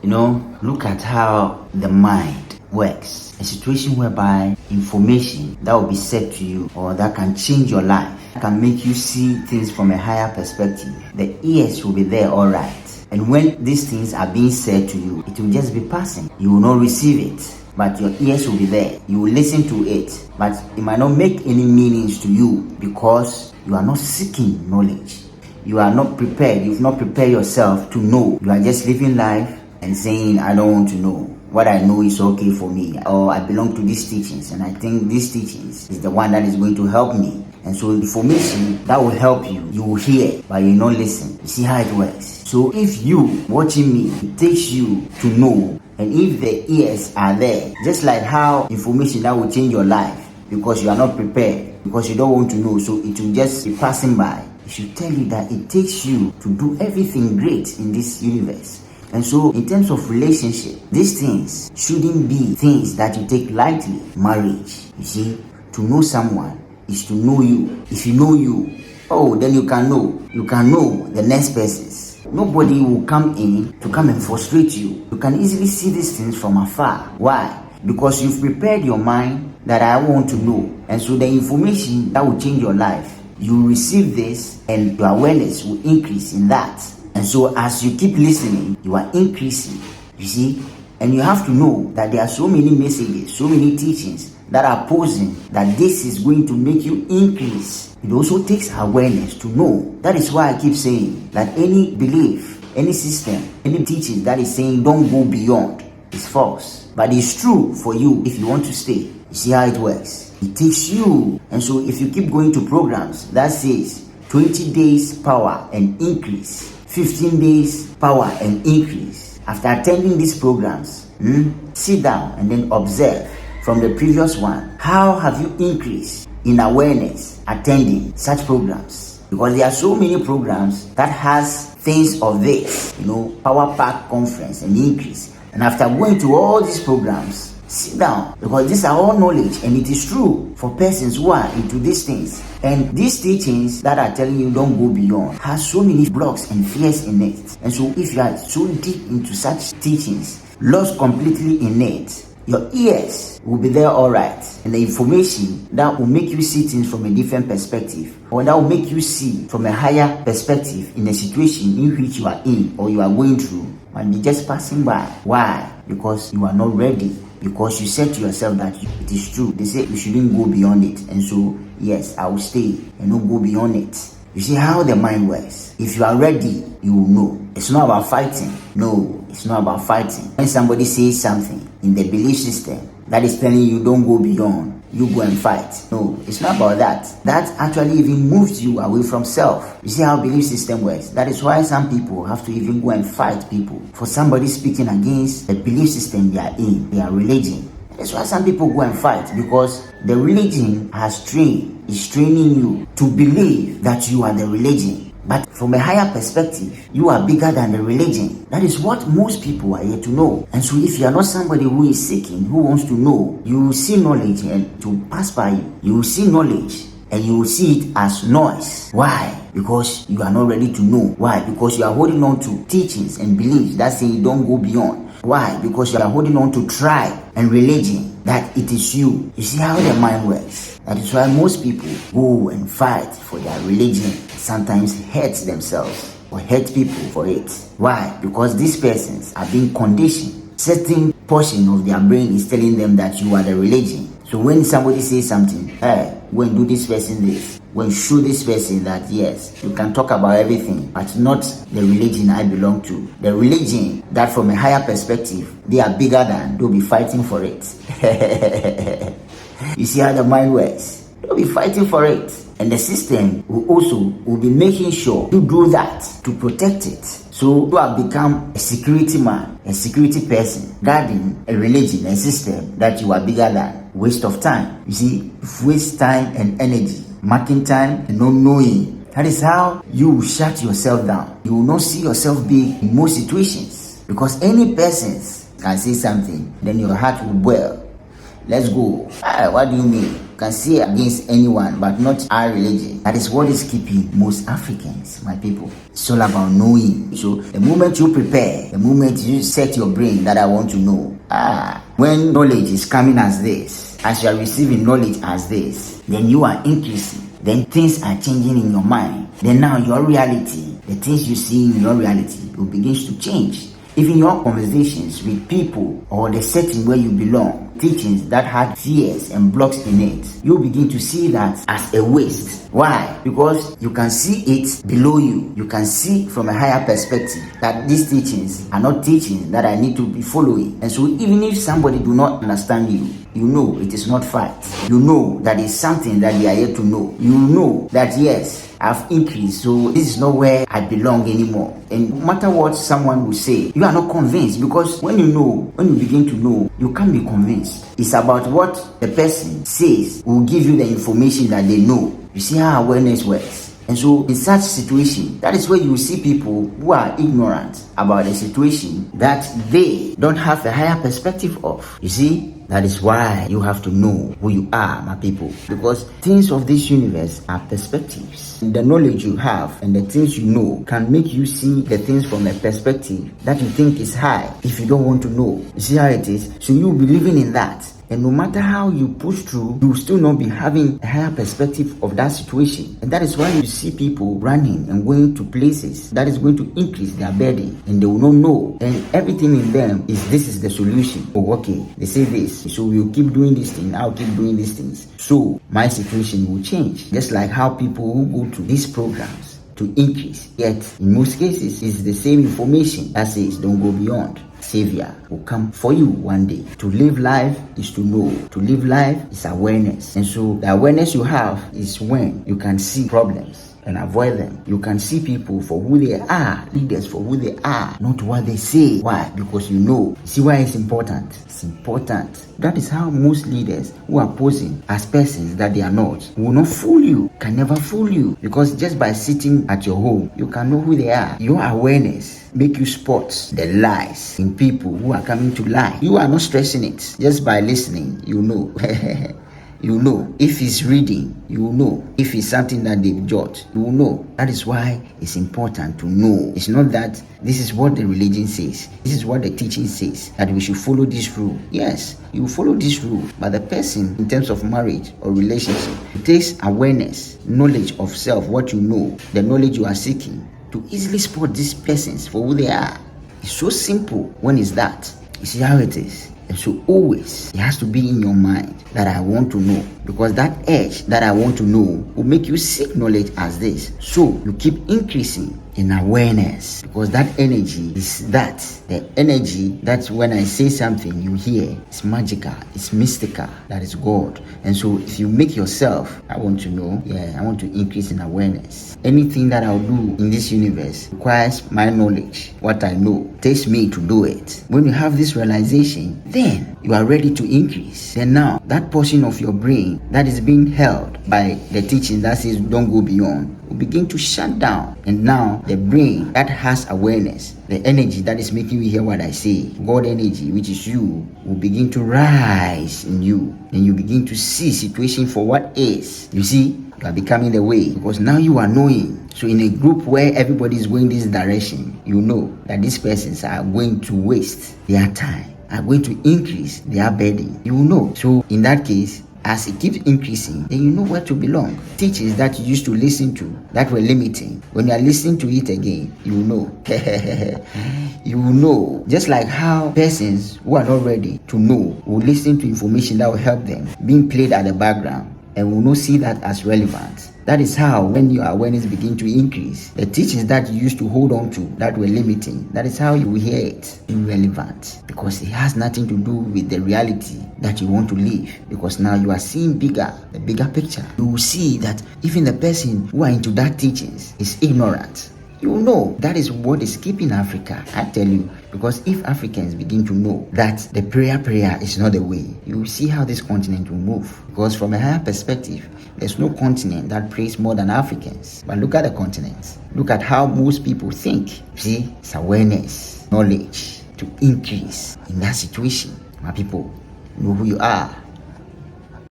Look at how the mind works. A situation whereby information that will be said to you or that can change your life, can make you see things from a higher perspective. The ears will be there, all right. And when these things are being said to you, it will just be passing. You will not receive it, but your ears will be there. You will listen to it, but it might not make any meanings to you because you are not seeking knowledge. You are not prepared. You've not prepared yourself to know. You are just living life and saying, I don't want to know. What I know is okay for me, or I belong to these teachings and I think these teachings is the one that is going to help me. And so information that will help you, you will hear, but you will not listen. You see how it works. So if you watching me, it takes you to know, and if the ears are there, just like how information that will change your life, because you are not prepared, because you don't want to know, so it will just be passing by. It should tell you that it takes you to do everything great in this universe. And so in terms of relationship, these things shouldn't be things that you take lightly. Marriage, you see, to know someone is to know you. If you know you, then you can know the next person's. Nobody will come in to come and frustrate you. You can easily see these things from afar. Why? Because you've prepared your mind that I want to know. And so the information that will change your life, you will receive this and your awareness will increase in that. And so as you keep listening, you are increasing, you see. And you have to know that there are so many messages, so many teachings that are posing that this is going to make you increase. It also takes awareness to know. That is why I keep saying that any belief, any system, any teaching that is saying don't go beyond is false. But it's true for you if you want to stay. You see how it works? It takes you. And so if you keep going to programs that says 20 days power and increase, 15 days power and increase. After attending these programs, sit down and then observe from the previous one. How have you increased in awareness attending such programs? Because there are so many programs that has things of this, power pack conference and increase. And after going to all these programs, sit down, because these are all knowledge and it is true for persons who are into these things. And these teachings that are telling you don't go beyond has so many blocks and fears in it. And so if you are so deep into such teachings, lost completely in it, your ears will be there, all right. And the information that will make you see things from a different perspective, or that will make you see from a higher perspective in a situation in which you are in or you are going through, might be just passing by. Why? Because you are not ready. Because you said to yourself that it is true. They say you shouldn't go beyond it. And so, yes, I will stay and not go beyond it. You see how the mind works. If you are ready, you will know. It's not about fighting. No, it's not about fighting. When somebody says something in the belief system that is telling you don't go beyond, you go and fight. No, it's not about that. That actually even moves you away from self. You see how belief system works. That is why some people have to even go and fight people for somebody speaking against the belief system they are in, their religion. That's why some people go and fight, because the religion is training you to believe that you are the religion. But from a higher perspective, you are bigger than the religion. That is what most people are here to know. And so if you are not somebody who is seeking, who wants to know, you will see knowledge and to pass by you. You will see knowledge and you will see it as noise. Why? Because you are not ready to know. Why? Because you are holding on to teachings and beliefs that say you don't go beyond. Why? Because you are holding on to tribe and religion, that it is you. You see how the mind works. That is why most people go and fight for their religion, sometimes hurt themselves or hurt people for it. Why? Because these persons are being conditioned. Certain portion of their brain is telling them that you are the religion. So when somebody says something, hey, go and do this person this, go and show this person that yes, you can talk about everything, but not the religion I belong to. The religion that from a higher perspective, they are bigger than, they'll be fighting for it. You see how the mind works? They'll be fighting for it. And the system will be making sure to do that, to protect it. So you have become a security man, a security person, guarding a religion, a system that you are bigger than. Waste of time. You see, waste time and energy, marking time and not knowing. That is how you will shut yourself down. You will not see yourself big in most situations. Because any person can say something, then your heart will boil. Let's go. What do you mean? You can say against anyone, but not our religion. That is what is keeping most Africans, my people. It's all about knowing. So the moment you prepare, the moment you set your brain that I want to know, when knowledge is coming as this, as you are receiving knowledge as this, then you are increasing. Then things are changing in your mind. Then now your reality, the things you see in your reality, will begin to change. Even your conversations with people or the setting where you belong, teachings that had fears and blocks in it, you begin to see that as a waste. Why? Because you can see it below you. You can see from a higher perspective that these teachings are not teachings that I need to be following. And so even if somebody do not understand you, you know it is not fact. You know that it's something that they are yet to know. You know that yes, I've increased, so this is not where I belong anymore. And no matter what someone will say, you are not convinced, because when you know, when you begin to know, you can't be convinced. It's about what the person says will give you the information that they know. You see how awareness works. And so in such situation, that is where you will see people who are ignorant about a situation that they don't have a higher perspective of. You see? That is why you have to know who you are, my people. Because things of this universe are perspectives. The knowledge you have and the things you know can make you see the things from a perspective that you think is high if you don't want to know. You see how it is? So you'll be living in that. And no matter how you push through, you will still not be having a higher perspective of that situation. And that is why you see people running and going to places that is going to increase their burden, and they will not know. And everything in them is, this is the solution. Oh, okay, they say this, so we'll keep doing this thing, I'll keep doing these things. So my situation will change. Just like how people who go to these programs to increase, yet in most cases it's the same information that says don't go beyond. Savior will come for you one day. To live life is to know. To live life is awareness. And so the awareness you have is when you can see problems and avoid them. You can see people for who they are, leaders for who they are, not what they say. Why? Because you know. See why it's important? It's important. That is how most leaders who are posing as persons that they are not will not fool you, can never fool you. Because just by sitting at your home, you can know who they are. Your awareness make you spot the lies in people who are coming to lie. You are not stressing it. Just by listening, you know. You know. If it's reading, you will know. If it's something that they've jot, you will know. That is why it's important to know. It's not that this is what the religion says, this is what the teaching says, that we should follow this rule. Yes, you follow this rule, but the person, in terms of marriage or relationship, it takes awareness, knowledge of self, what you know, the knowledge you are seeking, to easily spot these persons for who they are. It's so simple when it's that. You see how it is? And so always, it has to be in your mind that I want to know. Because that edge that I want to know will make you seek knowledge as this. So you keep increasing in awareness. Because that energy is that. The energy that when I say something, you hear. It's magical. It's mystical. That is God. And so if you make yourself, I want to know, I want to increase in awareness. Anything that I'll do in this universe requires my knowledge. What I know takes me to do it. When you have this realization, then you are ready to increase. Then now, that portion of your brain that is being held by the teaching that says don't go beyond will begin to shut down. And now the brain that has awareness, the energy that is making you hear what I say, God energy, which is you, will begin to rise in you. Then you begin to see situation for what is. You see, you are becoming the way, because now you are knowing. So in a group where everybody is going this direction, you know that these persons are going to waste their time, are going to increase their burden. You will know. So in that case, as it keeps increasing, then you know where to belong. Teachings that you used to listen to that were limiting, when you are listening to it again, you will know. You will know. Just like how persons who are not ready to know will listen to information that will help them being played at the background and will not see that as relevant. That is how, when your awareness begin to increase, the teachings that you used to hold on to that were limiting, that is how you will hear it irrelevant, because it has nothing to do with the reality that you want to live. Because now you are seeing bigger, the bigger picture. You will see that even the person who are into that teachings is ignorant. You know that is what is keeping Africa. I tell you, because if Africans begin to know that the prayer is not the way, you will see how this continent will move. Because from a higher perspective, there's no continent that prays more than Africans. But look at the continents. Look at how most people think. See, it's awareness, knowledge to increase in that situation. My people, know who you are.